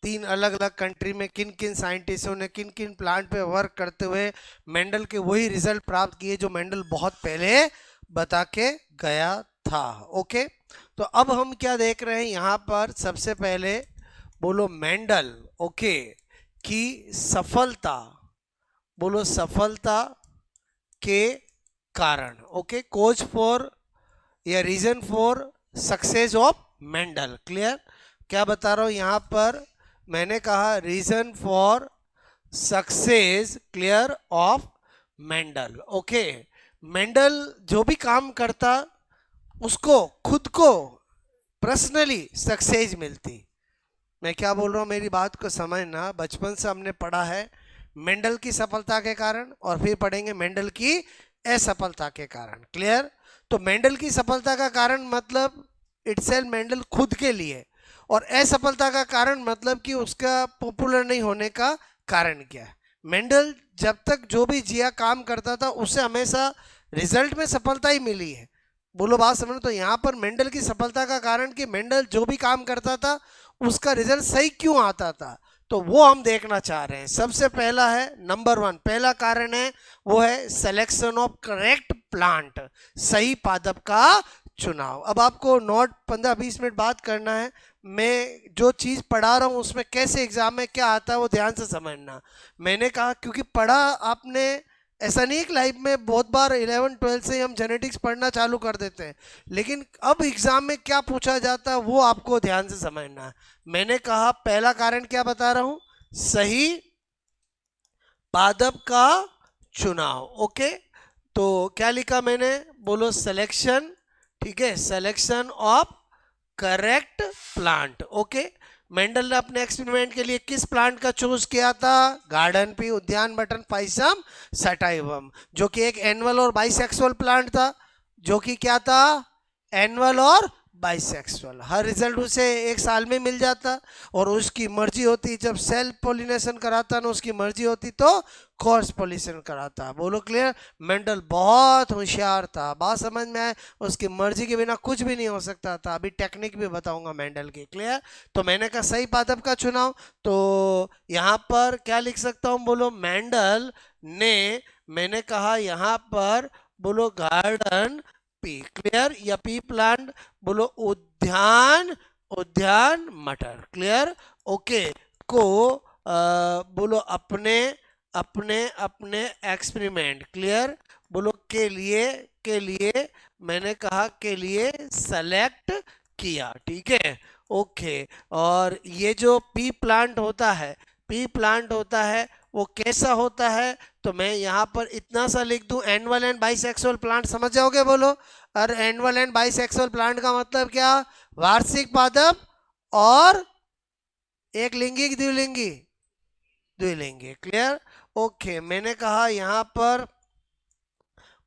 3 अलग अलग कंट्री में किन किन साइंटिस्टों ने किन किन प्लांट पे वर्क करते हुए मेंडल के वही रिजल्ट प्राप्त किए जो मेंडल बहुत पहले बता के गया था। ओके, तो अब हम क्या देख रहे हैं यहाँ पर, सबसे पहले बोलो मेंडल, ओके, की सफलता, बोलो सफलता के कारण, ओके, कोज फॉर या reason for success of Mendel. Clear? क्या बता रहा हूं यहां पर, मैंने कहा reason for success, clear, of Mendel. Okay, Mendel जो भी काम करता उसको खुद को पर्सनली सक्सेस मिलती। मैं क्या बोल रहा हूँ, मेरी बात को समझना। बचपन से हमने पढ़ा है मेंडल की सफलता के कारण, और फिर पढ़ेंगे मेंडल की असफलता के कारण। क्लियर? तो मेंडल की सफलता का कारण मतलब इटसेल्फ मेंडल खुद के लिए, और असफलता का कारण मतलब कि उसका पॉपुलर नहीं होने का कारण क्या है। मेंडल जब तक जो भी जिया काम करता था उससे हमेशा रिजल्ट में सफलता ही मिली है। बोलो बात समझ। तो यहाँ पर मेंडल की सफलता का कारण कि मेंडल जो भी काम करता था उसका रिजल्ट सही क्यों आता था, तो वो हम देखना चाह रहे हैं। सबसे पहला है, नंबर 1 पहला कारण है वो है सिलेक्शन ऑफ करेक्ट प्लांट, सही पादप का चुनाव। अब आपको नोट 15-20 मिनट बात करना है। मैं जो चीज़ पढ़ा रहा हूँ उसमें कैसे एग्जाम में क्या आता है वो ध्यान से समझना। मैंने कहा क्योंकि पढ़ा आपने, ऐसा नहीं है कि लाइफ में बहुत बार 11-12 से हम जेनेटिक्स पढ़ना चालू कर देते हैं, लेकिन अब एग्जाम में क्या पूछा जाता है वो आपको ध्यान से समझना है। मैंने कहा पहला कारण क्या बता रहा हूं, सही पादप का चुनाव। ओके, तो क्या लिखा मैंने, बोलो सिलेक्शन, ठीक है, selection of correct plant. Okay, Mendel ने अपने एक्सपेरिमेंट के लिए किस प्लांट का चूज किया था, गार्डन पी, उद्यान बटन, पाइसम सटाइवम, जो कि एक एनुअल और बाइसेक्सुअल प्लांट था। जो कि क्या था, एनुअल और बाइसेक्सुअल। हर रिजल्ट उसे एक साल में मिल जाता, और उसकी मर्जी होती जब सेल्फ पोलिनेशन कराता ना, उसकी मर्जी होती तो क्रॉस पोलिनेशन कराता। बोलो क्लियर? मेंडल बहुत होशियार था, बात समझ में आए? उसकी मर्जी के बिना कुछ भी नहीं हो सकता था। अभी टेक्निक भी बताऊंगा मेंडल की। क्लियर? तो मैंने कहा सही पादप का चुनाव, तो यहाँ पर क्या लिख सकता हूँ, बोलो मेंडल ने, मैंने कहा यहाँ पर बोलो गार्डन पी, क्लियर, या पी प्लांट, बोलो उद्यान, उद्यान मटर, क्लियर, ओके, को बोलो अपने अपने अपने एक्सपेरिमेंट, क्लियर, बोलो के लिए मैंने कहा के लिए सेलेक्ट किया। ठीक है, ओके। और ये जो पी प्लांट होता है, पी प्लांट होता है वो कैसा होता है, तो मैं यहाँ पर इतना सा लिख दूं, एनुअल एंड बाइसेक्सुअल प्लांट, समझ जाओगे? बोलो। और एनुअल एंड बाइसेक्सुअल प्लांट का मतलब क्या, वार्षिक पादप और एक लिंगी की द्विलिंगी, द्विलिंगी। क्लियर? ओके, मैंने कहा यहाँ पर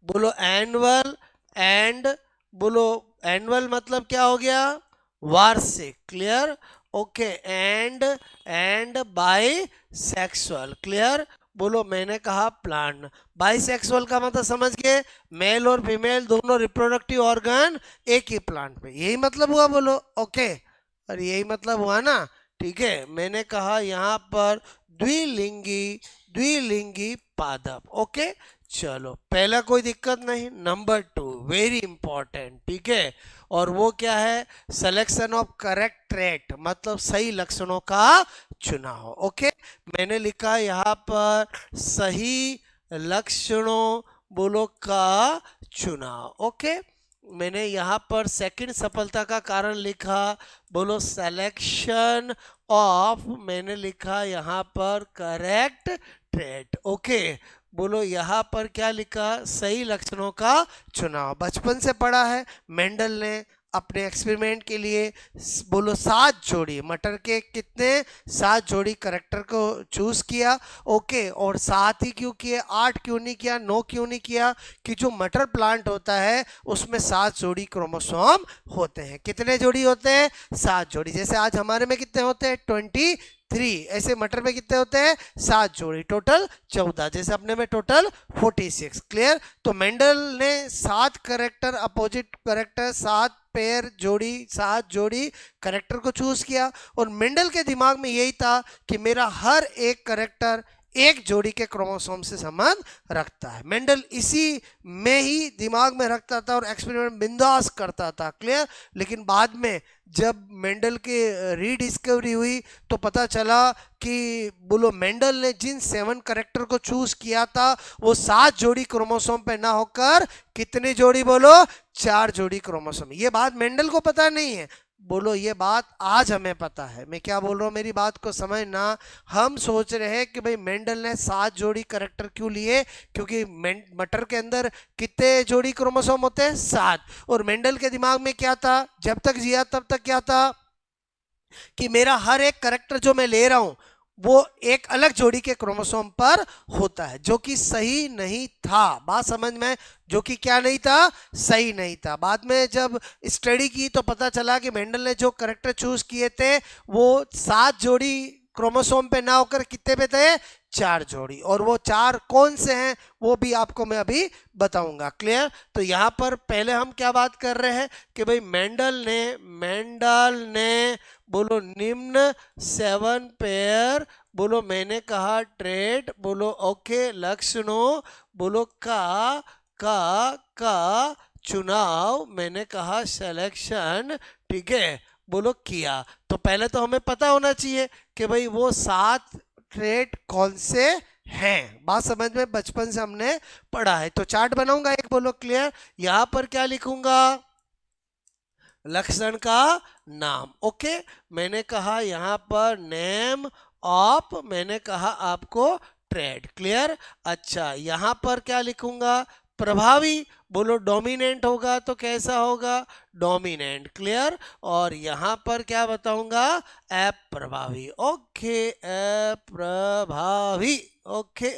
बोलो एनुअल एंड, बोलो एनुअल मतलब क्या हो गया, वार्षिक। Clear? Okay, and by sexual, clear, बोलो मैंने कहा प्लांट। बाइसेक्सुअल का मतलब समझ गए, मेल और फीमेल दोनों रिप्रोडक्टिव ऑर्गन एक ही प्लांट पे, यही मतलब हुआ। बोलो ओके, और यही मतलब हुआ ना? ठीक है, मैंने कहा यहाँ पर द्विलिंगी, द्विलिंगी पादप। ओके, चलो पहला कोई दिक्कत नहीं। नंबर 2 वेरी इंपॉर्टेंट, ठीक है, और वो क्या है, सिलेक्शन ऑफ करेक्ट ट्रेट, मतलब सही लक्षणों का चुनाव। ओके, मैंने लिखा यहाँ पर सही लक्षणों, बोलो का चुनाव। ओके, मैंने यहाँ पर सेकंड सफलता का कारण लिखा, बोलो सिलेक्शन ऑफ, मैंने लिखा यहाँ पर करेक्ट ट्रेट। ओके, बोलो यहाँ पर क्या लिखा, सही लक्षणों का चुनाव। बचपन से पढ़ा है, मेंडल ने अपने एक्सपेरिमेंट के लिए बोलो 7 जोड़ी मटर के, कितने, 7 जोड़ी करेक्टर को चूज किया। ओके, और 7 ही क्यों किए, 8 क्यों नहीं किया, 9 क्यों नहीं किया, कि जो मटर प्लांट होता है उसमें 7 जोड़ी क्रोमोसोम होते हैं। कितने जोड़ी होते हैं, 7 जोड़ी। जैसे आज हमारे में कितने होते हैं, 23, ऐसे मटर में कितने होते हैं, 7 जोड़ी, टोटल 14, जैसे अपने में टोटल 46। क्लियर? तो मेंडल ने 7 करेक्टर, अपोजिट करेक्टर 7 पेयर जोड़ी 7 जोड़ी करेक्टर को चूज किया और मेंडल के दिमाग में यही था कि मेरा हर एक करेक्टर एक जोड़ी के क्रोमोसोम से संबंध रखता है। मेंडल इसी में ही दिमाग में रखता था और एक्सपेरिमेंट बिंदास करता था। क्लियर। लेकिन बाद में जब मेंडल की रीडिस्कवरी हुई तो पता चला कि बोलो मेंडल ने जिन 7 करेक्टर को चूज किया था वो 7 जोड़ी क्रोमोसोम पे ना होकर कितनी जोड़ी बोलो 4 जोड़ी क्रोमोसोम। ये बात मेंडल को पता नहीं है। बोलो ये बात आज हमें पता है। मैं क्या बोल रहा हूँ मेरी बात को समझना। हम सोच रहे हैं कि भाई मेंडल ने 7 जोड़ी करेक्टर क्यों लिए, क्योंकि मटर के अंदर कितने जोड़ी क्रोमोसोम होते हैं 7। और मेंडल के दिमाग में क्या था जब तक जिया तब तक क्या था कि मेरा हर एक करेक्टर जो मैं ले रहा हूं वो एक अलग जोड़ी के क्रोमोसोम पर होता है, जो कि सही नहीं था। बात समझ में। जो कि क्या नहीं था, सही नहीं था। बाद में जब स्टडी की तो पता चला कि मेंडल ने जो करेक्टर चूज किए थे वो 7 जोड़ी क्रोमोसोम पे ना होकर कितने पे थे 4 जोड़ी। और वो 4 कौन से हैं वो भी आपको मैं अभी बताऊंगा। क्लियर। तो यहां पर पहले हम क्या बात कर रहे हैं कि भाई मेंडल ने बोलो निम्न 7 पेयर बोलो मैंने कहा ट्रेड बोलो ओके लक्षणों बोलो का चुनाव मैंने कहा सिलेक्शन ठीक है बोलो किया। तो पहले तो हमें पता होना चाहिए कि भाई वो 7 ट्रेड कौन से हैं। बात समझ में। बचपन से हमने पढ़ा है। तो चार्ट बनाऊंगा एक बोलो। क्लियर। यहां पर क्या लिखूंगा लक्षण का नाम। ओके। मैंने कहा यहां पर नेम ऑफ मैंने कहा आपको ट्रेड। क्लियर। अच्छा यहां पर क्या लिखूंगा प्रभावी बोलो डोमिनेंट होगा तो कैसा होगा डोमिनेंट। क्लियर। और यहां पर क्या बताऊंगा अप्रभावी। ओके अप्रभावी। ओके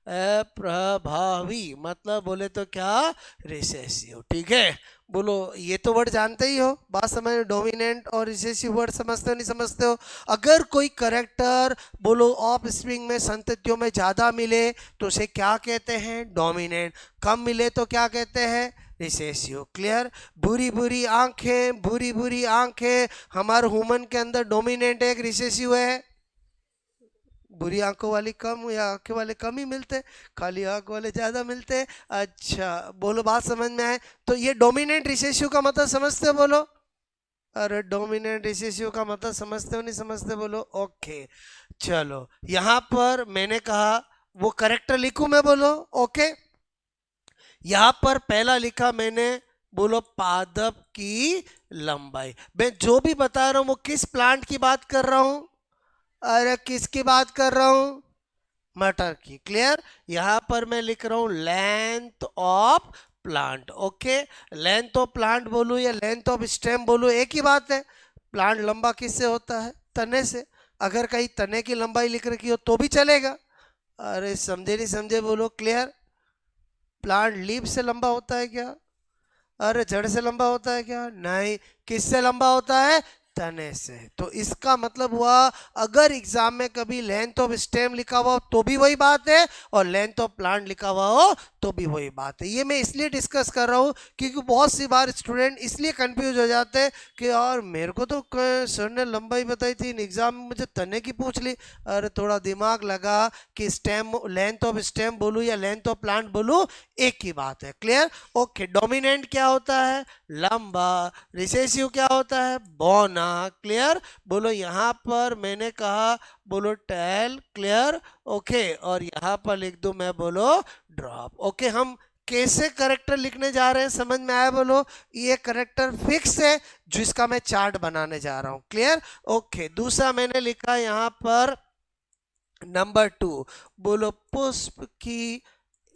अप्रभावी मतलब बोले तो क्या रिसेसिव। ठीक है। बोलो ये तो वर्ड जानते ही हो। बात समझ। डोमिनेंट और रिसेसिव वर्ड समझते हो नहीं समझते हो। अगर कोई करेक्टर बोलो ऑफ स्प्रिंग में संततियों में ज्यादा मिले तो उसे क्या कहते हैं डोमिनेंट। कम मिले तो क्या कहते हैं रिसेसिव। क्लियर। बुरी बुरी आंखें हमारे ह्यूमन के अंदर डोमिनेंट है रिसेसिव है। बुरी आंखों वाली कम या आंखें वाले कम ही मिलते, खाली आंख वाले ज्यादा मिलते। अच्छा बोलो बात समझ में आए। तो ये डोमिनेंट रिसेसिव का मतलब समझते हो बोलो। अरे डोमिनेंट रिसेसिव का मतलब समझते हो नहीं समझते बोलो। ओके चलो यहां पर मैंने कहा वो करेक्टर लिखूं मैं बोलो। ओके यहां पर पहला लिखा मैंने बोलो पादप की लंबाई। मैं जो भी बता रहा हूं वो किस प्लांट की बात कर रहा हूं। अरे किसकी बात कर रहा हूं मटर की। क्लियर। यहां पर मैं लिख रहा हूं length of plant. Okay length of plant बोलूं या लेंथ ऑफ स्टेम बोलूं एक ही बात है। प्लांट लंबा किससे होता है तने से। अगर कहीं तने की लंबाई लिख रखी हो तो भी चलेगा। अरे समझे नहीं समझे बोलो। क्लियर। प्लांट लीफ से लंबा होता है क्या। अरे जड़ से लंबा होता है क्या नहीं। किससे लंबा होता है तने से। तो इसका मतलब हुआ अगर एग्जाम में कभी लेंथ ऑफ स्टेम लिखा हुआ हो तो भी वही बात है और लेंथ ऑफ प्लांट लिखा हुआ हो तो भी वही बात है। ये मैं इसलिए डिस्कस कर रहा हूँ क्योंकि बहुत सी बार स्टूडेंट इसलिए कंफ्यूज हो जाते हैं कि यार मेरे को तो सर ने लंबाई बताई थी एग्जाम में मुझे तने की पूछ ली। अरे थोड़ा दिमाग लगा कि स्टेम लेंथ ऑफ स्टेम बोलूँ या लेंथ ऑफ प्लांट बोलूँ एक ही बात है। क्लियर। ओके डोमिनेंट क्या होता है लंबा। रिसेसिव क्या होता है बौना। क्लियर। बोलो यहां पर मैंने कहा बोलो टेल। क्लियर। ओके और यहां पर लिख दूं मैं बोलो ड्रॉप। ओके हम कैसे करेक्टर लिखने जा रहे हैं समझ में आया बोलो। ये करेक्टर फिक्स है जिसका मैं चार्ट बनाने जा रहा हूं। क्लियर। ओके दूसरा मैंने लिखा यहां पर नंबर 2 बोलो पुष्प की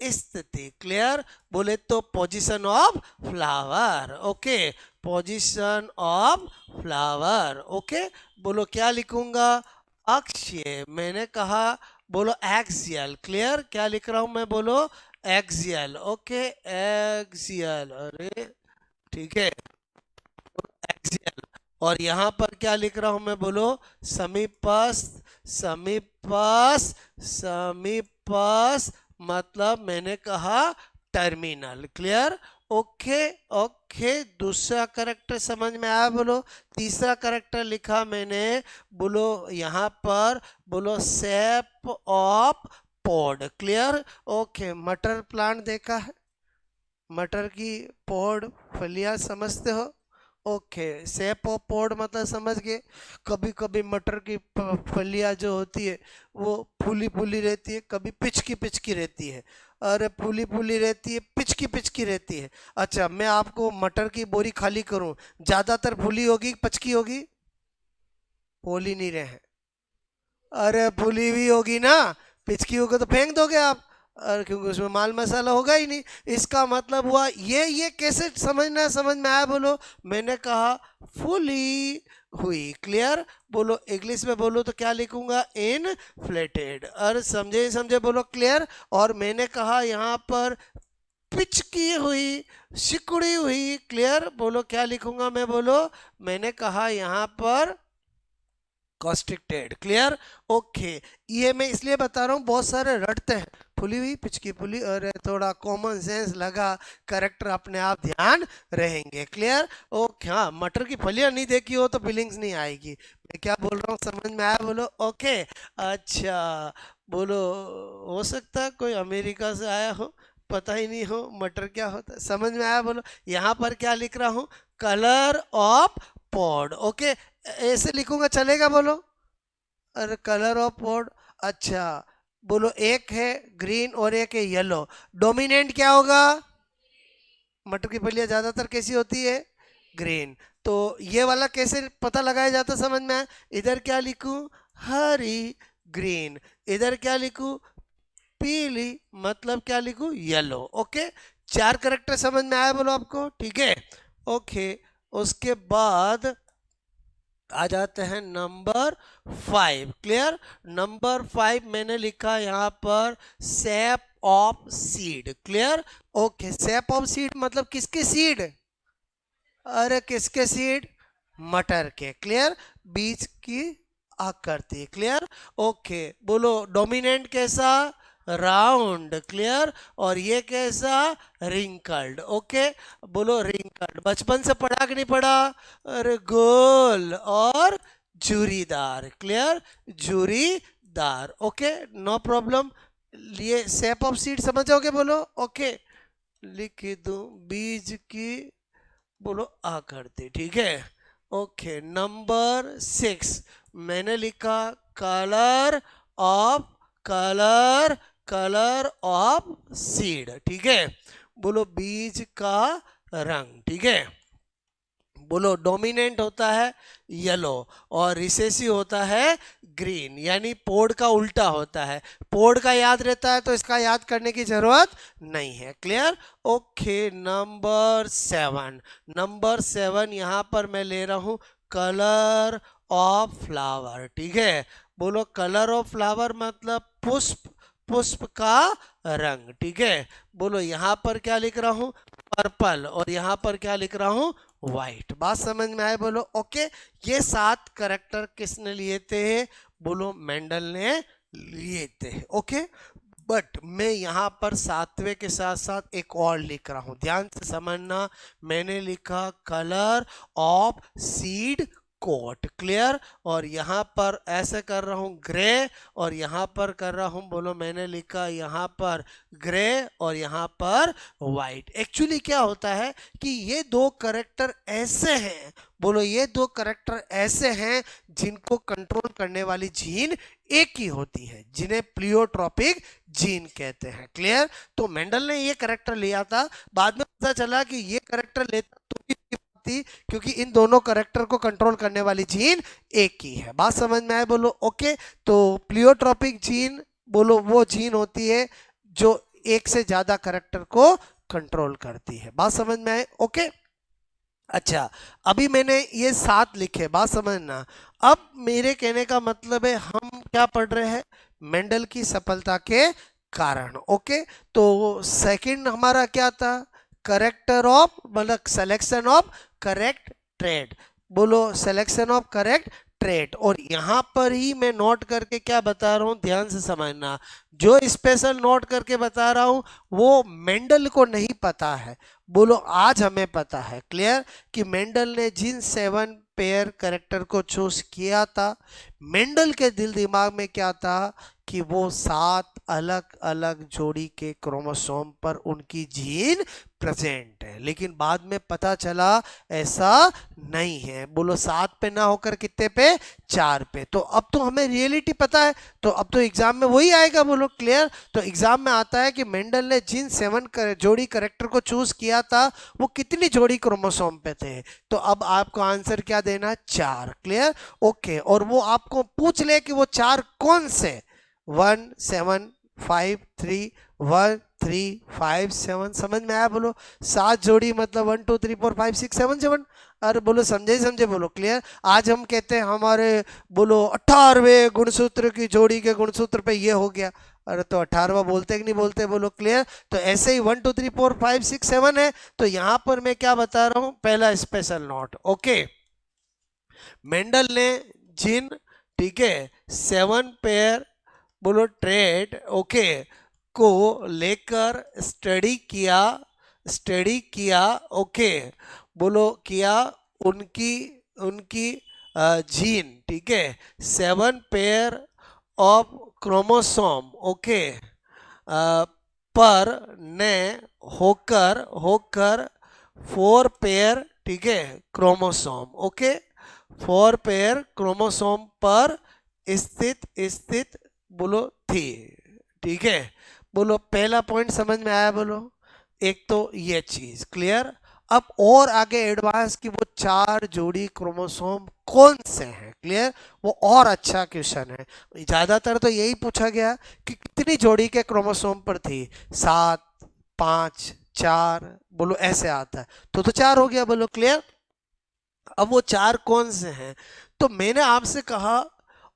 स्थिति। क्लियर। बोले तो position of flower. Okay position of flower. Okay बोलो क्या लिखूंगा अक्षीय। मैंने कहा बोलो एक्सियल। क्लियर। क्या लिख रहा हूं मैं बोलो एक्सियल। Okay axial. अरे ठीक है एक्सियल। और यहां पर क्या लिख रहा हूं मैं बोलो समीपस्थ समीपस्थ मतलब मैंने कहा टर्मिनल। क्लियर। ओके ओके, दूसरा करेक्टर समझ में आया बोलो। तीसरा करेक्टर लिखा मैंने, बोलो यहाँ पर बोलो shape of pod. Clear? Okay, मटर प्लांट देखा है, मटर की पॉड फलियां समझते हो? ओके, शेप ऑफ पॉड मतलब समझ गए। कभी कभी मटर की फलियां जो होती है वो फूली फूली रहती है, कभी पिचकी पिचकी रहती है। अरे फूली फूली रहती है, पिचकी पिचकी रहती है। अच्छा, मैं आपको मटर की बोरी खाली करूं, ज्यादातर फूली होगी पिचकी होगी? बोल ही नहीं रहे। अरे फूली हुई होगी ना, पिचकी होगी तो फेंक दोगे आप। और क्योंकि उसमें माल मसाला होगा ही नहीं। इसका मतलब हुआ ये कैसे समझना, समझ में आया बोलो? मैंने कहा फुली हुई। क्लियर? बोलो इंग्लिश में बोलो तो क्या लिखूंगा? इनफ्लेटेड। और समझे समझे बोलो क्लियर? और मैंने कहा यहाँ पर पिचकी हुई, सिकुड़ी हुई। क्लियर? बोलो क्या लिखूंगा मैं? बोलो, मैंने कहा यहाँ पर कॉन्स्ट्रिक्टेड। क्लियर? ओके, ये मैं इसलिए बता रहा हूँ, बहुत सारे रटते हैं फुली हुई पिचकी फुली। अरे थोड़ा कॉमन सेंस लगा, करेक्टर अपने आप ध्यान रहेंगे। क्लियर? ओके, हाँ, मटर की फलियां नहीं देखी हो तो फीलिंग्स नहीं आएगी। मैं क्या बोल रहा हूँ समझ में आया बोलो? ओके, अच्छा बोलो, हो सकता है कोई अमेरिका से आया हो, पता ही नहीं हो मटर क्या होता है। समझ में आया बोलो? यहाँ पर क्या लिख रहा हूँ? Colour of pod. ओके, ऐसे लिखूंगा चलेगा बोलो? अरे कलर ऑफ पॉड, अच्छा बोलो, एक है ग्रीन और एक है येलो, डोमिनेंट क्या होगा? मटर की फलियां ज्यादातर कैसी होती है? ग्रीन। तो ये वाला कैसे पता लगाया जाता, समझ में आया? इधर क्या लिखूं? हरी, ग्रीन। इधर क्या लिखूं? पीली, मतलब क्या लिखूं? येलो। ओके, चार करेक्टर समझ में आया बोलो आपको? ठीक है, ओके। उसके बाद आ जाते हैं नंबर 5। क्लियर? नंबर 5 मैंने लिखा यहाँ पर shape of seed. Clear? Okay, shape of seed मतलब किसके सीड? अरे किसके सीड? मटर के। क्लियर? बीज की आकृति। क्लियर? ओके, बोलो डोमिनेंट कैसा? राउंड। क्लियर? और ये कैसा? रिंकल्ड। ओके, बोलो रिंकल्ड। बचपन से पढ़ा कि नहीं पढ़ा? अरे गोल और जूरीदार। क्लियर? जूरीदार। Okay, no problem. ये शेप ऑफ सीड समझ जाओगे बोलो? ओके, लिख दूं बीज की बोलो आकृति। ठीक है, ओके। नंबर 6 मैंने लिखा colour of, colour colour of seed. ठीक है, बोलो बीज का रंग। ठीक है, बोलो डोमिनेंट होता है येलो और रिसेसिव होता है ग्रीन, यानी पोड का उल्टा होता है। पोड का याद रहता है तो इसका याद करने की जरूरत नहीं है। क्लियर? Okay, number 7। नंबर 7 यहाँ पर मैं ले रहा हूँ कलर ऑफ फ्लावर। ठीक है, बोलो कलर ऑफ फ्लावर मतलब पुष्प, पुष्प का रंग। ठीक है, बोलो यहाँ पर क्या लिख रहा हूँ? पर्पल। और यहाँ पर क्या लिख रहा हूँ? व्हाइट। बात समझ में आए बोलो? ओके, ये 7 करेक्टर किसने लिए थे? बोलो मेंडल ने लिए थे। ओके, बट मैं यहाँ पर 7वें के साथ साथ एक और लिख रहा हूँ, ध्यान से समझना। मैंने लिखा colour of seed coat. Clear? और यहाँ पर ऐसे कर रहा हूँ ग्रे, और यहाँ पर कर रहा हूँ बोलो, मैंने लिखा यहाँ पर ग्रे और यहाँ पर वाइट। एक्चुअली क्या होता है कि ये दो करेक्टर ऐसे हैं, बोलो ये दो करेक्टर ऐसे हैं जिनको कंट्रोल करने वाली जीन एक ही होती है, जिन्हें प्लियोट्रोपिक जीन कहते हैं। क्लियर? तो मेंडल ने ये करेक्टर लिया था, बाद में पता चला कि ये करेक्टर लेता तो भी थी, क्योंकि इन दोनों करेक्टर को कंट्रोल करने वाली जीन एक ही है। बात समझ में आए बोलो? ओके, तो प्लियोट्रोपिक जीन बोलो वो जीन होती है जो एक से ज्यादा करेक्टर को कंट्रोल करती है। बात समझ में आए? ओके, अच्छा अभी मैंने ये 7 लिखे, बात समझना। अब मेरे कहने का मतलब है हम क्या पढ़ रहे हैं? मेंडल की सफलता के कारण। ओके, तो सेकंड हमारा क्या था? करेक्टर ऑफ मतलब सिलेक्शन ऑफ करेक्ट ट्रेड। बोलो सिलेक्शन ऑफ करेक्ट ट्रेट। और यहां पर ही मैं नोट करके क्या बता रहा हूं, ध्यान से समझना, जो स्पेशल नोट करके बता रहा हूं वो मेंडल को नहीं पता है। बोलो आज हमें पता है, क्लियर, कि मेंडल ने जिन 7 पेयर कैरेक्टर को चूज किया था, मेंडल के दिल दिमाग में क्या था कि वो 7 अलग अलग जोड़ी के क्रोमोसोम पर उनकी जीन प्रेजेंट है। लेकिन बाद में पता चला ऐसा नहीं है। बोलो 7 पे ना होकर कितने पे, 4 पे। तो अब तो हमें रियलिटी पता है, तो अब तो एग्जाम में वही आएगा। बोलो क्लियर। तो एग्जाम में आता है कि मेंडल ने जिन 7 जोड़ी कैरेक्टर को चूज किया था वो कितनी जोड़ी क्रोमोसोम पे थे। तो अब आपको आंसर क्या देना, 4। Clear, okay. और वो आपको पूछ ले कि वो 4 कौन से, 1 7 5 3 1 3 5 7, समझ में आया। बोलो 7 जोड़ी मतलब 1 2 3 4 5 6 7 7। अरे बोलो समझे समझे, बोलो क्लियर। आज हम कहते हैं हमारे बोलो 18वें गुणसूत्र की जोड़ी के गुणसूत्र पे ये हो गया। अरे तो 18वां बोलते कि नहीं बोलते, बोलो क्लियर। तो ऐसे ही 1 2 3 4 5 6 7 है। तो यहां पर मैं क्या बता रहा हूं, पहला स्पेशल नोट, ओके। मेंडल ने जिन, ठीक है, 7 पेयर बोलो ट्रेड, ओके, को लेकर स्टडी किया, ओके, बोलो किया, उनकी उनकी जीन, ठीक है, 7 पेयर ऑफ क्रोमोसोम, ओके, पर ने होकर होकर 4 पेयर, ठीक है, क्रोमोसोम, ओके, 4 पेयर क्रोमोसोम पर स्थित बोलो थी, ठीक है। बोलो पहला पॉइंट समझ में आया। बोलो एक तो ये चीज क्लियर। अब और आगे एडवांस की वो 4 जोड़ी क्रोमोसोम कौन से हैं, क्लियर, वो और अच्छा क्वेश्चन है। ज्यादातर तो यही पूछा गया कि कितनी जोड़ी के क्रोमोसोम पर थी, 7 5 4, बोलो ऐसे आता है तो 4 हो गया। बोलो क्लियर। अब वो 4 कौन से हैं, तो मैंने आपसे कहा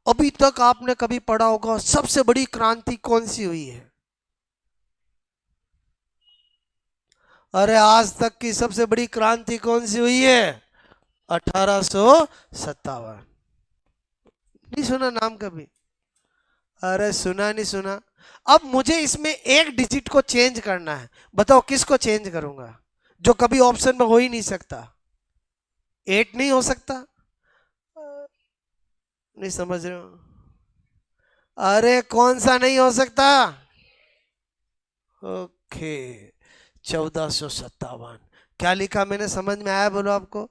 अभी तक आपने कभी पढ़ा होगा सबसे बड़ी क्रांति कौन सी हुई है। अरे आज तक की सबसे बड़ी क्रांति कौन सी हुई है, 1857। नहीं सुना नाम कभी, अरे सुना नहीं सुना। अब मुझे इसमें एक डिजिट को चेंज करना है, बताओ किसको चेंज करूंगा, जो कभी ऑप्शन में हो ही नहीं सकता। 8 नहीं हो सकता, नहीं समझ रहे हो। अरे कौन सा नहीं हो सकता, ओके, 1457। क्या लिखा मैंने, समझ में आया, बोलो आपको,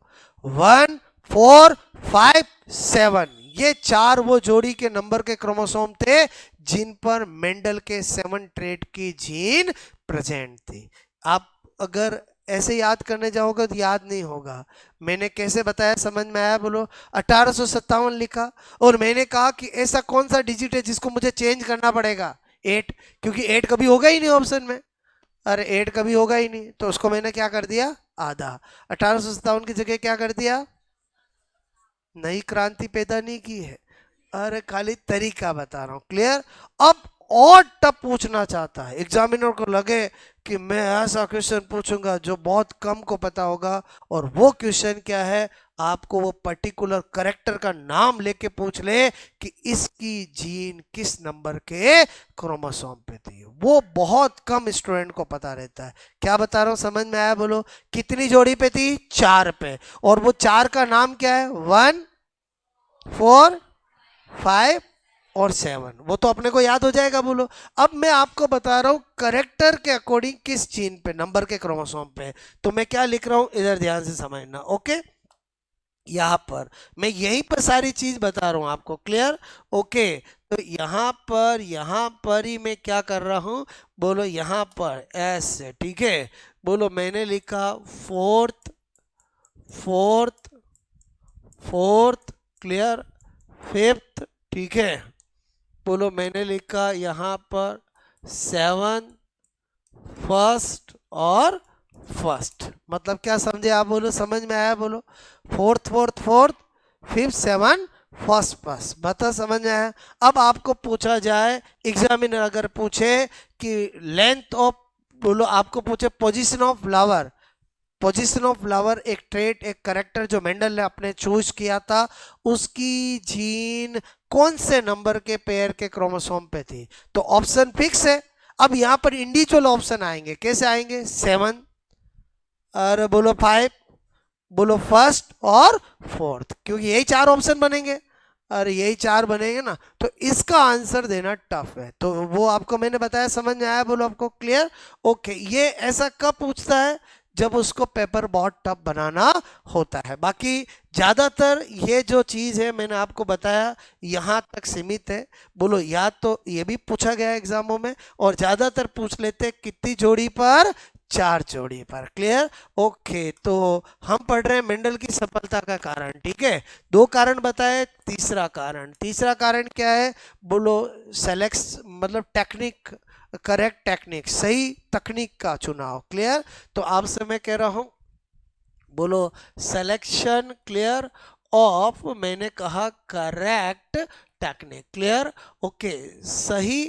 1 4 5 7, ये 4 वो जोड़ी के नंबर के क्रोमोसोम थे जिन पर मेंडल के 7 ट्रेट की जीन प्रेजेंट थी। आप अगर ऐसे याद करने जाओगे तो याद नहीं होगा। मैंने कैसे बताया, समझ में आया, बोलो 1857 लिखा और मैंने कहा कि ऐसा कौन सा डिजिट है जिसको मुझे चेंज करना पड़ेगा, 8, क्योंकि 8 कभी होगा ही नहीं ऑप्शन में। अरे 8 कभी होगा ही नहीं, तो उसको मैंने क्या कर दिया, आधा। 1857 की जगह क्या कर दिया, नई क्रांति पैदा नहीं की है, अरे खाली तरीका बता रहा हूं, क्लियर। अब और टफ पूछना चाहता है, एग्जामिनर को लगे कि मैं ऐसा क्वेश्चन पूछूंगा जो बहुत कम को पता होगा, और वो क्वेश्चन क्या है, आपको वो पर्टिकुलर करेक्टर का नाम लेके पूछ ले कि इसकी जीन किस नंबर के क्रोमोसोम पे थी। वो बहुत कम स्टूडेंट को पता रहता है। क्या बता रहा हूं, समझ में आया। बोलो कितनी जोड़ी पे थी, 4 पे, और वो 4 का नाम क्या है, 1 4 5 और 7, वो तो अपने को याद हो जाएगा। बोलो अब मैं आपको बता रहा हूं करेक्टर के अकॉर्डिंग किस जीन पे, नंबर के क्रोमोसोम पे। तो मैं क्या लिख रहा हूं, इधर ध्यान से समझना, ओके। यहां पर मैं यहीं पर सारी चीज बता रहा हूं आपको, क्लियर, ओके। तो यहां पर ही मैं क्या कर रहा हूं, बोलो यहां पर एस, ठीक है। बोलो मैंने लिखा fourth fourth fourth, clear, fifth, ठीक है। बोलो मैंने लिखा यहाँ पर 7 फर्स्ट और फर्स्ट, मतलब क्या समझे आप, बोलो समझ में आया। बोलो fourth fourth fourth, fifth 7 first first, बता समझ में आया। अब आपको पूछा जाए, एग्जामिनर अगर पूछे कि लेंथ ऑफ, बोलो आपको पूछे position of flower, position of flower एक ट्रेट, एक करेक्टर जो मेंडल ने अपने चूज किया था, उसकी जीन कौन से नंबर के पेयर के क्रोमोसोम पे थी? तो ऑप्शन फिक्स है। अब यहां पर इंडिविजुअल ऑप्शन आएंगे, कैसे आएंगे? 7, और बोलो 5, बोलो फर्स्ट और फोर्थ, क्योंकि यही 4 ऑप्शन बनेंगे और यही 4 बनेंगे ना, तो इसका आंसर देना टफ है। तो वो आपको मैंने बताया, समझ में आया? बोलो आपको क्लियर? ओके, ये ऐसा कब पूछता है? जब उसको पेपर बहुत टफ बनाना होता है। बाकी ज्यादातर ये जो चीज है मैंने आपको बताया यहां तक सीमित है। बोलो, या तो ये भी पूछा गया एग्जामों में, और ज्यादातर पूछ लेते कितनी जोड़ी पर? 4 जोड़ी पर। क्लियर? ओके, तो हम पढ़ रहे हैं मेंडल की सफलता का कारण। ठीक है, 2 कारण बताए, तीसरा कारण क्या है? बोलो, सेलेक्ट मतलब टेक्निक, करेक्ट टेक्निक, सही तकनीक का चुनाव। क्लियर? तो आपसे मैं कह रहा हूं, बोलो सिलेक्शन क्लियर ऑफ, मैंने कहा करेक्ट टेक्निक। क्लियर? ओके, सही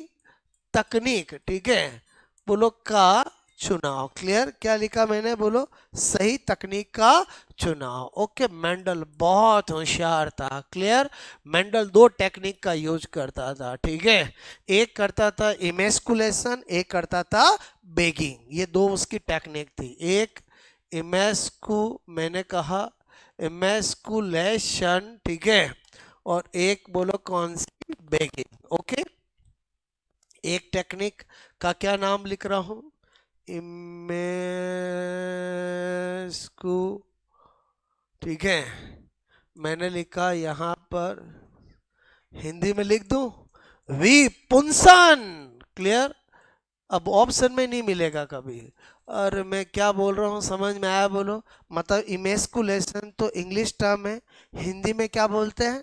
तकनीक, ठीक है, बोलो का चुनाव। क्लियर? क्या लिखा मैंने? बोलो सही तकनीक का चुनाव। ओके, मेंडल बहुत होशियार था। क्लियर? मेंडल 2 टेक्निक का यूज करता था। ठीक है, एक करता था इमेस्कुलेशन, एक करता था बेगिंग। ये 2 उसकी टेक्निक थी। एक इमेस्कु, मैंने कहा इमेस्कुलेशन, ठीक है, और एक बोलो कौन सी? बेगिंग। ओके, एक टेक्निक का क्या नाम लिख रहा हूं? इमेस्कु, ठीक है, मैंने लिखा यहां पर, हिंदी में लिख दूं विपुंसन। क्लियर? अब ऑप्शन में नहीं मिलेगा कभी। और मैं क्या बोल रहा हूँ, समझ में आया? बोलो, मतलब इमेस्कुलेशन तो इंग्लिश टर्म है, हिंदी में क्या बोलते हैं?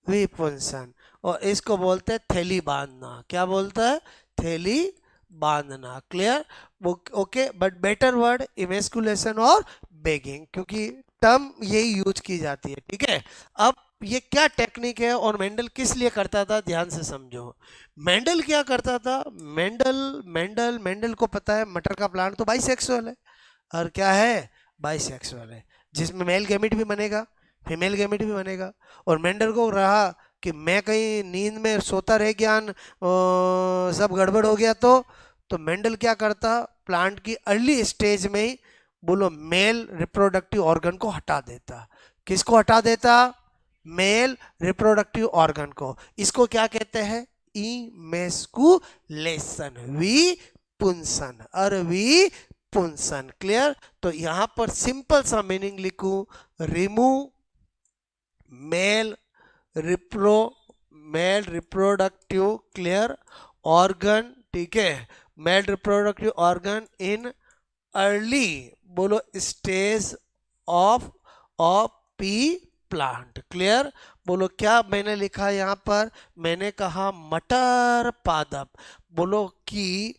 विपुंसन। और इसको बोलते हैं थैली बांधना। क्या बोलता है? थैली बांधना। Clear? Okay, but better word emasculation और बेगिंग, क्योंकि टर्म यही यूज की जाती है। ठीक है, अब ये क्या टेक्निक है और मेंडल किस लिए करता था, ध्यान से समझो। मेंडल क्या करता था? मेंडल मेंडल मेंडल को पता है मटर का प्लांट तो बाइसेक्सुअल है, और क्या है? बाइसेक्सुअल है, जिसमें मेल गैमेट भी बनेगा, फीमेल गैमेट भी बनेगा। और मेंडल को रहा कि मैं कहीं नींद में सोता रह गया, सब गड़बड़ हो गया, तो मेंडल क्या करता? प्लांट की अर्ली स्टेज में ही, बोलो, मेल रिप्रोडक्टिव ऑर्गन को हटा देता। किसको हटा देता? मेल रिप्रोडक्टिव ऑर्गन को। इसको क्या कहते हैं? इमेस्कुलेशन, विपुंसन, और विपुंसन। क्लियर? तो यहां पर सिंपल सा मीनिंग लिखूं, remove male repro male reproductive, clear, organ, ठीक है, male reproductive organ in early, बोलो, stage of P plant. Clear? बोलो, क्या मैंने लिखा यहां पर? मैंने कहा मटर पादप, बोलो कि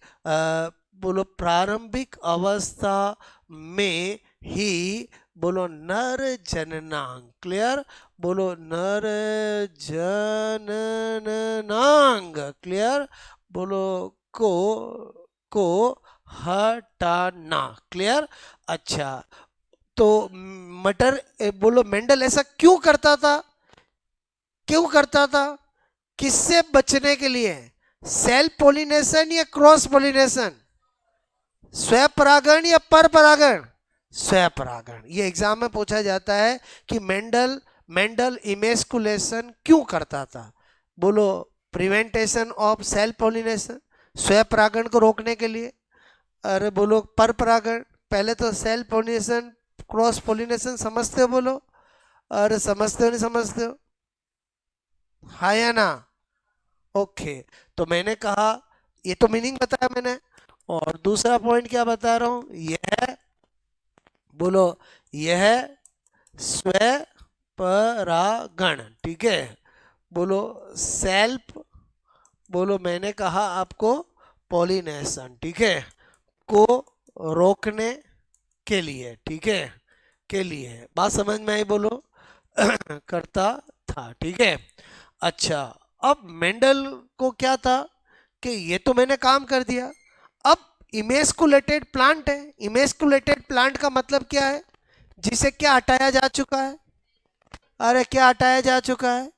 बोलो प्रारंभिक अवस्था में ही, बोलो नर जननांग। क्लियर? बोलो नर जननांग। क्लियर? बोलो को को हटाना। क्लियर? अच्छा, तो मटर, बोलो मेंडल ऐसा क्यों करता था? क्यों करता था? किससे बचने के लिए? सेल्फ पोलिनेशन या क्रॉस पोलिनेशन? स्वपरागण या पर परागण? स्वपरागण। ये एग्जाम में पूछा जाता है कि मेंडल मेंडल इमेस्कुलेशन क्यों करता था? बोलो, प्रिवेंटेशन ऑफ सेल्फ पोलिनेशन, स्वपरागण को रोकने के लिए। अरे बोलो, पर परागण। पहले तो सेल्फ पोलिनेशन, क्रॉस पोलिनेशन समझते हो? बोलो, अरे समझते हो नहीं समझते हो? हाँ या ना? ओके, तो मैंने कहा, ये तो मीनिंग बताया मैंने, और दूसरा पॉइंट क्या बता रहा हूं? यह, बोलो, यह स्व परागण, ठीक है, बोलो सेल्फ, बोलो मैंने कहा आपको पॉलिनेशन, ठीक है, को रोकने के लिए, ठीक है, के लिए। बात समझ में आई? बोलो करता था। ठीक है, अच्छा, अब मेंडल को क्या था कि ये तो मैंने काम कर दिया, अब इमेस्कुलेटेड प्लांट है। इमेस्कुलेटेड प्लांट का मतलब क्या है? जिसे क्या हटाया जा चुका है? अरे क्या हटाया जा चुका है?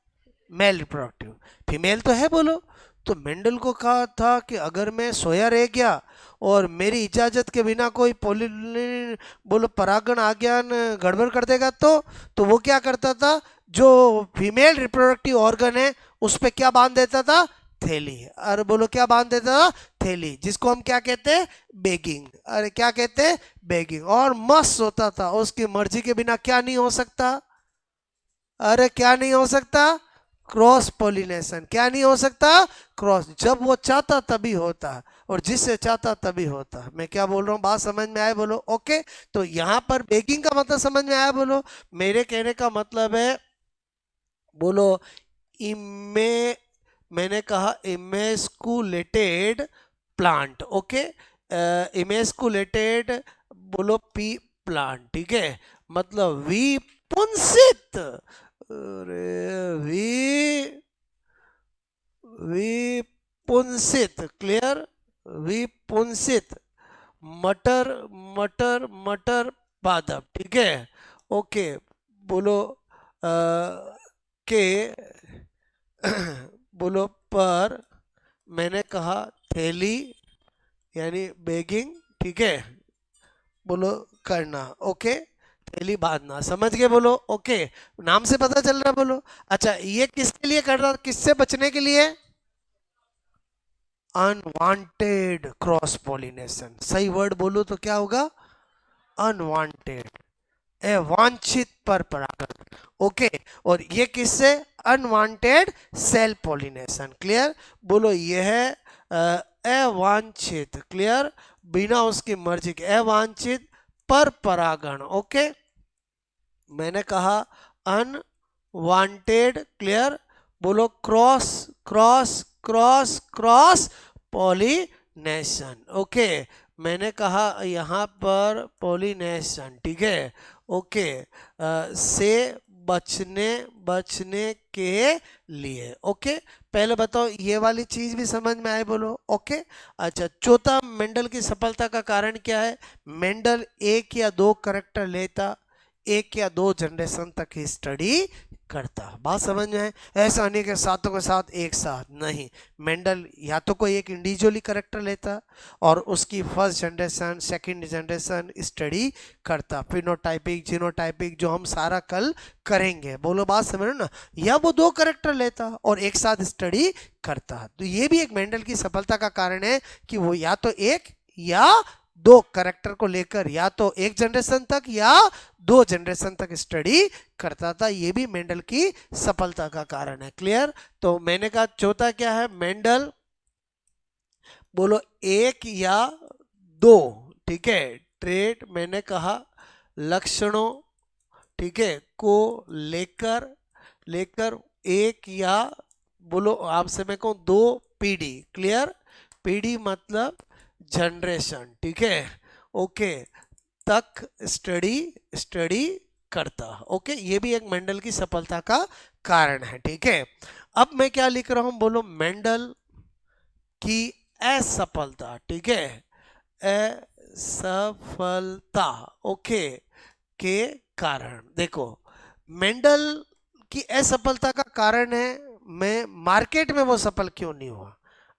Male reproductive. फीमेल तो है बोलो। तो मेंडल को कहा था कि अगर मैं सोया रह गया और मेरी इजाजत के बिना कोई पोलिन बोलो परागण आज्ञान गड़बड़ कर देगा तो वो क्या करता था? जो फीमेल रिप्रोडक्टिव ऑर्गन है उस पे क्या बांध देता था? थैली। अरे बोलो क्या बांध देता था? थैली, जिसको हम क्या कहते हैं? बेगिंग। अरे क्या कहते हैं? बेगिंग। और मस्त होता था, उसकी मर्जी के बिना क्या नहीं हो सकता? अरे क्या नहीं हो सकता? Cross pollination. क्या नहीं हो सकता? क्रॉस। जब वो चाहता तभी होता, और जिससे चाहता तभी होता। मैं क्या बोल रहा हूँ, बात समझ में आए बोलो? ओके। तो यहाँ पर बेगिंग का मतलब समझ में आया बोलो? मेरे कहने का मतलब है बोलो इमे मैंने कहा इमेस्कुलेटेड प्लांट। ओके। इमेस्कुलेटेड बोलो पी प्लांट। ठीक है, मतलब विपुंसित। अरे विपुंसित। क्लियर? विपुंसित। मटर मटर मटर पादप। ठीक है। ओके। बोलो के बोलो पर मैंने कहा थैली यानी बेगिंग। ठीक है, बोलो करना। ओके, थैली बांधना। समझ गए बोलो? ओके, नाम से पता चल रहा बोलो? अच्छा, ये किसके लिए कर रहा? किससे बचने के लिए? Unwanted cross pollination. सही वर्ड बोलो तो क्या होगा? अनवांटेड, अवांछित पर परागण। ओके। और ये किससे? Unwanted self pollination. क्लियर? बोलो ये है अवांछित। क्लियर? बिना उसकी मर्जी के अवांछित पर परागण। ओके, मैंने कहा अनवांटेड। क्लियर? बोलो cross cross cross cross pollination. Okay, मैंने कहा यहाँ पर पॉलिनेशन। ठीक है। ओके, से बचने बचने के लिए। ओके, पहले बताओ ये वाली चीज भी समझ में आए बोलो? ओके। अच्छा, चौथा मेंडल की सफलता का कारण क्या है? मेंडल एक या दो करेक्टर लेता, एक या दो जनरेशन तक ही स्टडी करता। बात समझ में है? ऐसा नहीं कि सातों के साथ एक साथ नहीं। मेंडल या तो कोई एक इंडिविजुअली करेक्टर लेता और उसकी first generation second generation study करता, फिनोटाइपिक जीनोटाइपिक, जो हम सारा कल करेंगे। बोलो बात समझ रहे हो ना? या वो दो करेक्टर लेता और एक साथ स्टडी करता। तो ये भी एक मेंडल की सफलता का कारण है कि वो या तो एक या दो करेक्टर को लेकर या तो एक जनरेशन तक या दो जनरेशन तक स्टडी करता था। ये भी मेंडल की सफलता का कारण है। क्लियर? तो मैंने कहा चौथा क्या है? मेंडल बोलो एक या दो। ठीक है, ट्रेट मैंने कहा लक्षणों, ठीक है, को लेकर लेकर एक या बोलो आपसे मैं कहूं दो पीढ़ी। क्लियर? पीढ़ी मतलब जनरेशन। ठीक है। ओके, तक स्टडी स्टडी करता। ओके, ये भी एक मेंडल की सफलता का कारण है। ठीक है, अब मैं क्या लिख रहा हूं बोलो? मेंडल की असफलता। ठीक है, असफलता। ओके, के कारण देखो, मेंडल की असफलता का कारण है मैं मार्केट में वो सफल क्यों नहीं हुआ।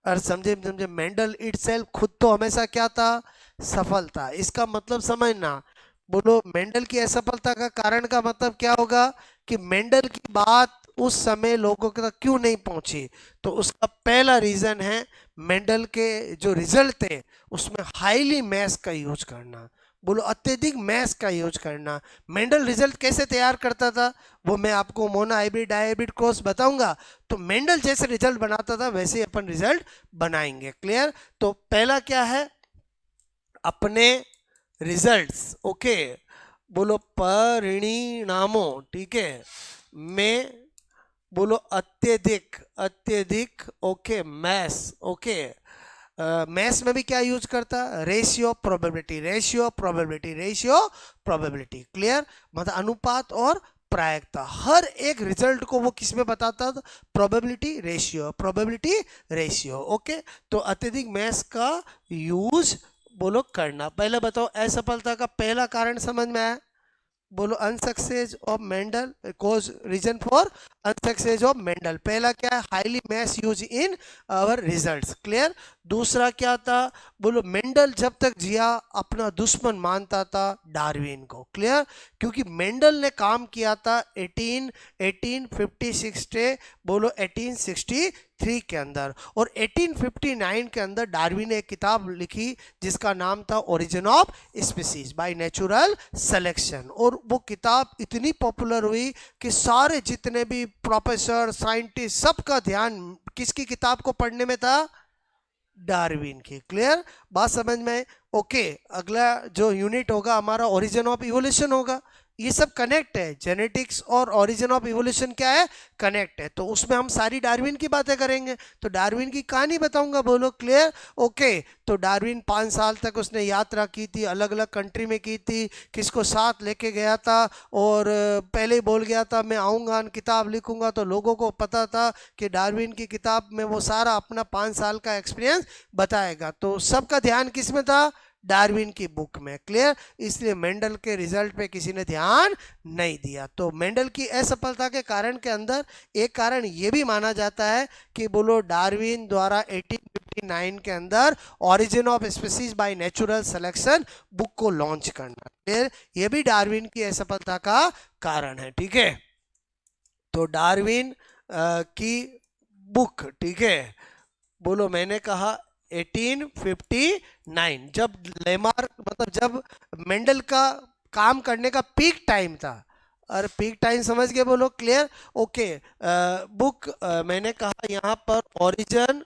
और समझे समझे, मेंडल इटसेल्फ खुद तो हमेशा क्या था? सफल था। इसका मतलब समझना, बोलो मेंडल की असफलता का कारण का मतलब क्या होगा? कि मेंडल की बात उस समय लोगों तक क्यों नहीं पहुंची? तो उसका पहला रीजन है मेंडल के जो रिजल्ट थे उसमें हाईली मैथ्स का यूज करना। बोलो अत्यधिक मैथ्स का यूज करना। मेंडल रिजल्ट कैसे तैयार करता था वो मैं आपको मोनो हाइब्रिड डायहाइब्रिड क्रॉस बताऊंगा। तो मेंडल जैसे रिजल्ट बनाता था वैसे ही अपन रिजल्ट बनाएंगे। क्लियर? तो पहला क्या है? अपने रिजल्ट्स। ओके, बोलो परिणामों। ठीक है, में बोलो अत्यधिक अत्यधिक। Okay, maths. ओके, मैथ्स में भी क्या यूज करता? Ratio probability, ratio probability, ratio probability. Clear? मतलब अनुपात और प्रायिकता। हर एक रिजल्ट को वो किस में बताता था? Probability ratio, probability ratio. Okay, तो अत्यधिक मैथ्स का यूज बोलो करना। पहले बताओ असफलता का पहला कारण समझ में आया? बोलो unsuccess of Mendel, cause reason for unsuccess of Mendel. पहला क्या है? Highly mess use in our results. Clear. दूसरा क्या था? बोलो मेंडल जब तक जिया अपना दुश्मन मानता था डार्विन को। क्लियर। क्योंकि मेंडल ने काम किया था 1856 से बोलो 1863 के अंदर, और 1859 के अंदर डार्विन ने एक किताब लिखी जिसका नाम था origin of species by natural selection. और वो किताब इतनी पॉपुलर हुई कि सारे जितने भी प्रोफेसर साइंटिस्ट सबका ध्यान किसकी किताब को पढ़ने में था? डार्विन की। क्लियर। बात समझ में? ओके। अगला जो यूनिट होगा हमारा ओरिजिन ऑफ इवोल्यूशन होगा। ये सब कनेक्ट है, जेनेटिक्स और ओरिजिन ऑफ इवोल्यूशन क्या है? कनेक्ट है। तो उसमें हम सारी डार्विन की बातें करेंगे, तो डार्विन की कहानी बताऊंगा। बोलो क्लियर। ओके। तो डार्विन 5 साल तक उसने यात्रा की थी, अलग अलग कंट्री में की थी, किसको साथ लेके गया था, और पहले ही बोल गया था मैं आऊँगा किताब लिखूंगा, तो लोगों को पता था कि डार्विन की किताब में वो सारा अपना 5 साल का एक्सपीरियंस बताएगा। तो सबका ध्यान किस में था? डार्विन की बुक में। क्लियर। इसलिए मेंडल के रिजल्ट पे किसी ने ध्यान नहीं दिया। तो मेंडल की असफलता के कारण के अंदर एक कारण ये भी माना जाता है कि बोलो डार्विन द्वारा 1859 के अंदर origin of species by natural selection book को लॉन्च करना। क्लियर। ये भी डार्विन की असफलता का कारण है। ठीक है। तो डार्विन की बुक, ठीक है, बोलो मैंने कहा 1859, जब लेमार्क मतलब जब मेंडल का काम करने का पीक टाइम था। और पीक टाइम समझ गए? बोलो क्लियर। ओके। बुक मैंने कहा यहाँ पर origin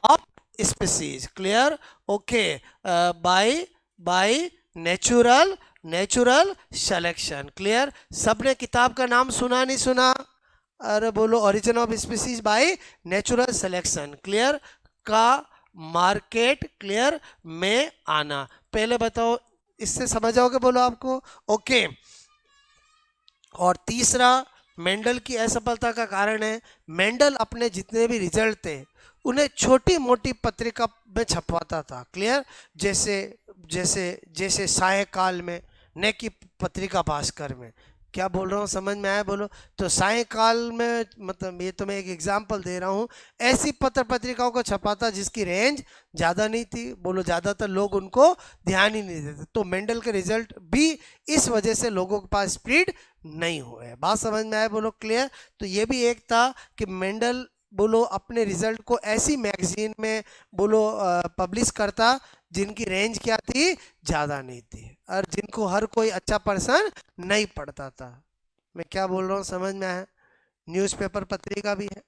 of species. Clear. Okay. By by natural natural selection. Clear. सबने किताब का नाम सुना नहीं सुना? अरे बोलो origin of species by natural selection. Clear. का मार्केट, क्लियर, में आना। पहले बताओ, इससे समझ आओगे? बोलो आपको। ओके। और तीसरा मेंडल की असफलता का कारण है, मेंडल अपने जितने भी रिजल्ट थे उन्हें छोटी मोटी पत्रिका में छपवाता था। क्लियर। जैसे जैसे जैसे सायकाल में, न कि पत्रिका भास्कर में। क्या बोल रहा हूँ समझ में आया? बोलो। तो सायकाल में मतलब ये तो मैं एक एग्जांपल दे रहा हूँ, ऐसी पत्र पत्रिकाओं को छपाता जिसकी रेंज ज़्यादा नहीं थी। बोलो ज़्यादातर लोग उनको ध्यान ही नहीं देते, तो मेंडल के रिजल्ट भी इस वजह से लोगों के पास स्प्रेड नहीं हुए। बात समझ में आया? बोलो क्लियर। तो ये भी एक था कि मेंडल बोलो अपने रिजल्ट को ऐसी मैगजीन में बोलो पब्लिश करता जिनकी रेंज क्या थी? ज़्यादा नहीं थी, और जिनको हर कोई अच्छा पर्सन नहीं पढ़ता था। मैं क्या बोल रहा हूँ समझ में आया? न्यूज़पेपर पत्रिका भी है,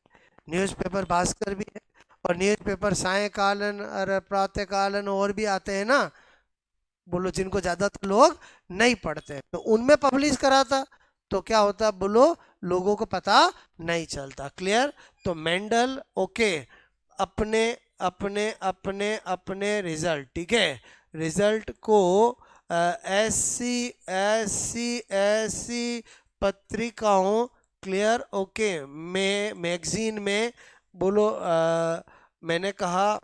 न्यूज़पेपर भास्कर भी है, और न्यूज़पेपर सायकालन और प्रातःकालन और भी आते हैं ना, बोलो जिनको ज़्यादातर लोग नहीं पढ़ते, तो उनमें पब्लिश कराता। तो क्या होता? बोलो लोगों को पता नहीं चलता। क्लियर। तो मेंडल, ओके, अपने अपने अपने अपने रिजल्ट, ठीक है, रिजल्ट को ऐसी ऐसी ऐसी पत्रिकाओं, क्लियर, ओके, में मैगजीन में बोलो मैंने कहा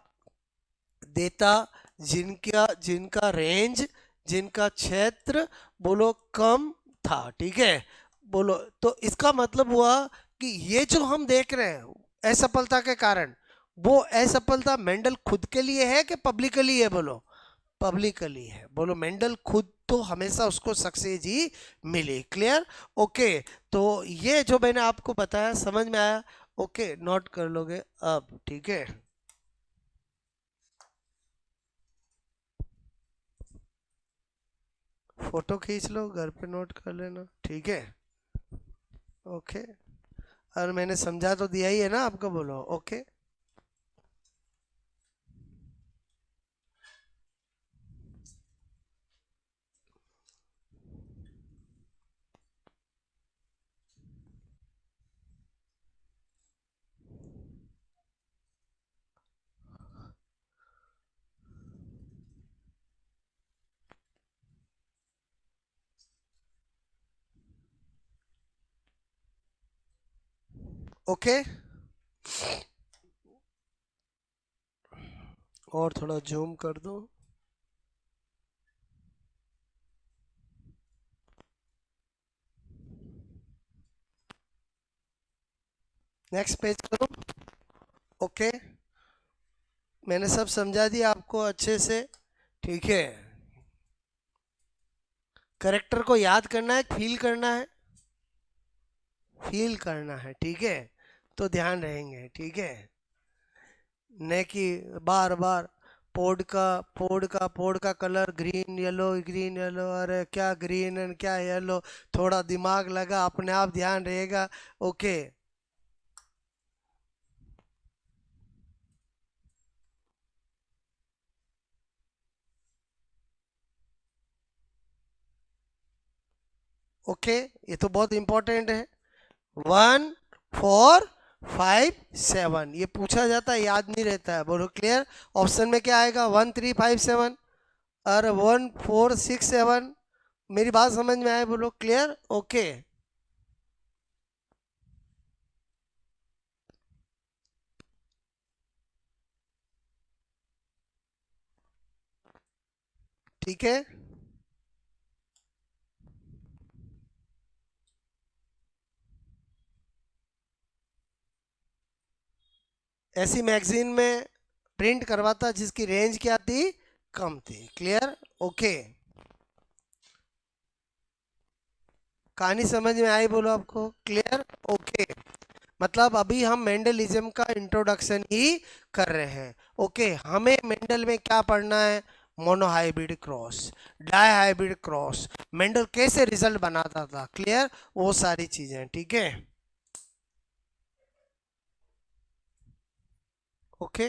देता जिनका जिनका रेंज, जिनका क्षेत्र बोलो कम था। ठीक है। बोलो तो इसका मतलब हुआ कि ये जो हम देख रहे हैं असफलता के कारण, वो असफलता मेंडल खुद के लिए है कि पब्लिकली है? बोलो पब्लिकली है। बोलो मेंडल खुद तो हमेशा उसको सक्सेस ही मिली। क्लियर। ओके। तो ये जो मैंने आपको बताया समझ में आया? ओके, नोट कर लोगे अब? ठीक है। फोटो खींच लो, घर पे नोट कर लेना। ठीक है। ओके। और मैंने समझा तो दिया ही है ना आपको? बोलो ओके। ओके। और थोड़ा जूम कर दो। नेक्स्ट पेज करो। ओके, मैंने सब समझा दिया आपको अच्छे से, ठीक है। करेक्टर को याद करना है, फील करना है, फील करना है, ठीक है। तो ध्यान रहेंगे, ठीक है। न कि बार बार पोड का कलर ग्रीन येलो, अरे क्या ग्रीन एंड क्या येलो, थोड़ा दिमाग लगा, अपने आप ध्यान रहेगा। ओके, ओके, ये तो बहुत इंपॉर्टेंट है। 1 4 5 7 ये पूछा जाता है, याद नहीं रहता है, बोलो क्लियर। ऑप्शन में क्या आएगा? 1 3 5 7 और 1 4 6 7। मेरी बात समझ में आए? बोलो क्लियर। ओके, ठीक है। ऐसी मैगजीन में प्रिंट करवाता जिसकी रेंज क्या थी? कम थी। क्लियर। ओके, कहानी समझ में आई? बोलो आपको क्लियर। ओके, मतलब अभी हम मेंडलिज्म का इंट्रोडक्शन ही कर रहे हैं। ओके, हमें मेंडल में क्या पढ़ना है? Monohybrid cross, dihybrid cross, Mendel कैसे रिजल्ट बनाता था, क्लियर, वो सारी चीजें, ठीक है। ओके,